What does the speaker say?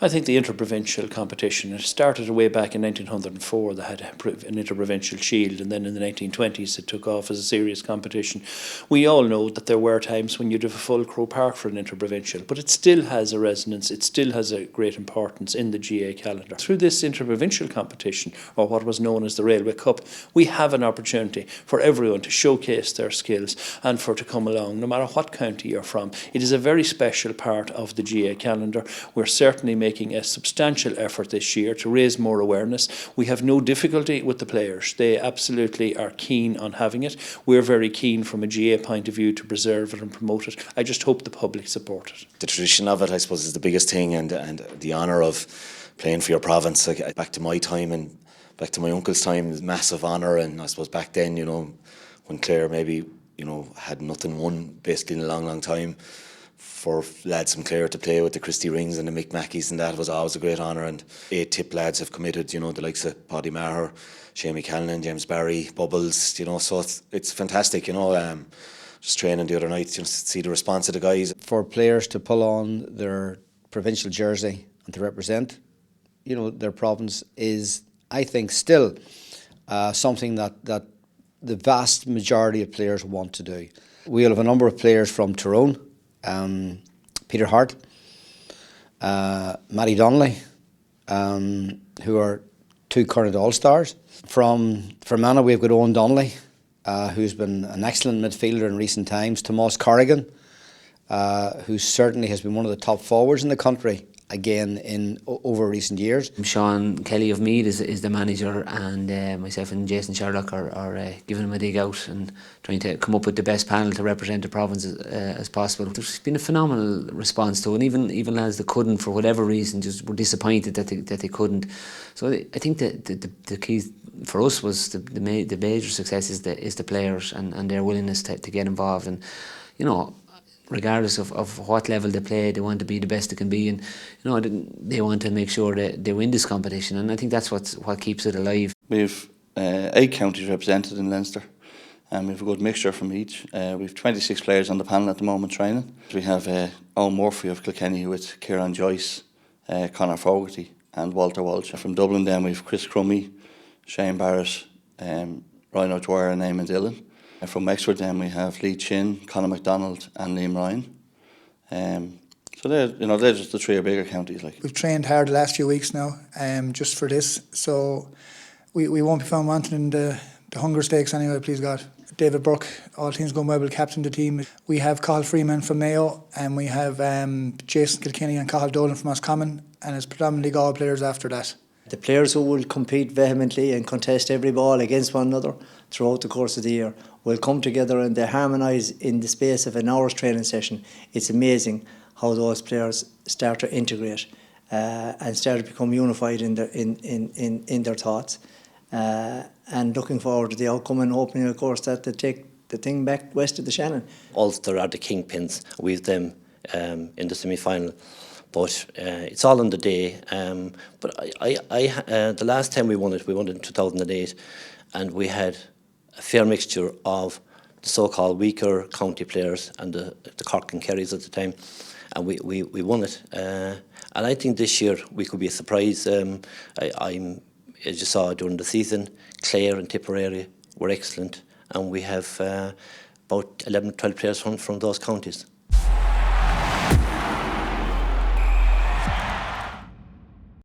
I think the Inter-Provincial competition, it started way back in 1904. They had an Inter-Provincial shield, and then in the 1920s it took off as a serious competition. We all know that there were times when you'd have a full Croke Park for an Inter-Provincial, but it still has a resonance, it still has a great importance in the GAA calendar. Through this Inter-Provincial competition, or what was known as the Railway Cup, we have an opportunity for everyone to showcase their skills and for to come along, no matter what county you're from. It is a very special part of the GAA calendar. We're certainly making a substantial effort this year to raise more awareness. We have no difficulty with the players. They absolutely are keen on having it. We're very keen from a GAA point of view to preserve it and promote it. I just hope the public support it. The tradition of it, I suppose, is the biggest thing, and the honour of playing for your province. Like, back to my time and back to my uncle's time, it was massive honour, and I suppose back then, you know, when Clare maybe, you know, had nothing won basically in a long, long time, for lads from Clare to play with the Christy Rings and the Mick Mackeys, and that was always a great honour. And 8 tip lads have committed, you know, the likes of Paddy Maher, Shamie Callan, James Barry, Bubbles, you know, so it's fantastic, you know. Just training the other night, just to see the response of the guys. For players to pull on their provincial jersey and to represent, you know, their province is, I think, still something that the vast majority of players want to do. We'll have a number of players from Tyrone, Peter Hart, Matty Donnelly, who are 2 current All-Stars. From Fermanagh we've got Owen Donnelly, who's been an excellent midfielder in recent times. Tomas Corrigan, who certainly has been one of the top forwards in the country again in over recent years. Sean Kelly of Meath is the manager, and myself and Jason Sherlock are giving him a dig out and trying to come up with the best panel to represent the province as possible. There's been a phenomenal response to it, and even lads that couldn't for whatever reason just were disappointed that they couldn't. So I think that the key for us was the major success is the players and their willingness to get involved, and you know, regardless of what level they play, they want to be the best they can be, and you know, they want to make sure that they win this competition, and I think that's what keeps it alive. We've 8 counties represented in Leinster, and we've a good mixture from each. We've 26 players on the panel at the moment training. We have Owen Murphy of Kilkenny with Ciarán Joyce, Conor Fogarty and Walter Walsh. From Dublin then we've Chris Crummy, Shane Barrett, Ryan O'Dwyer and Eamon Dillon. From Wexford then we have Lee Chin, Conor MacDonald and Liam Ryan. So they're just the 3 bigger counties. Like, we've trained hard the last few weeks now, just for this. So we won't be found wanting in the hunger stakes anyway, please God. David Burke, all things going well, will captain the team. We have Cathal Freeman from Mayo, and we have Jason Kilkenny and Cathal Dolan from Roscommon, and it's predominantly Galway players after that. The players who will compete vehemently and contest every ball against one another throughout the course of the year will come together and they harmonise in the space of an hour's training session. It's amazing how those players start to integrate and start to become unified in their thoughts. And looking forward to the outcome and hoping, of course, that they take the thing back west of the Shannon. Ulster are the kingpins with them in the semi-final. But it's all on the day. But the last time we won it in 2008, and we had a fair mixture of the so-called weaker county players and the Cork and Kerrys at the time, and we won it. And I think this year we could be a surprise. As you saw during the season, Clare and Tipperary were excellent, and we have about 11-12 players from those counties.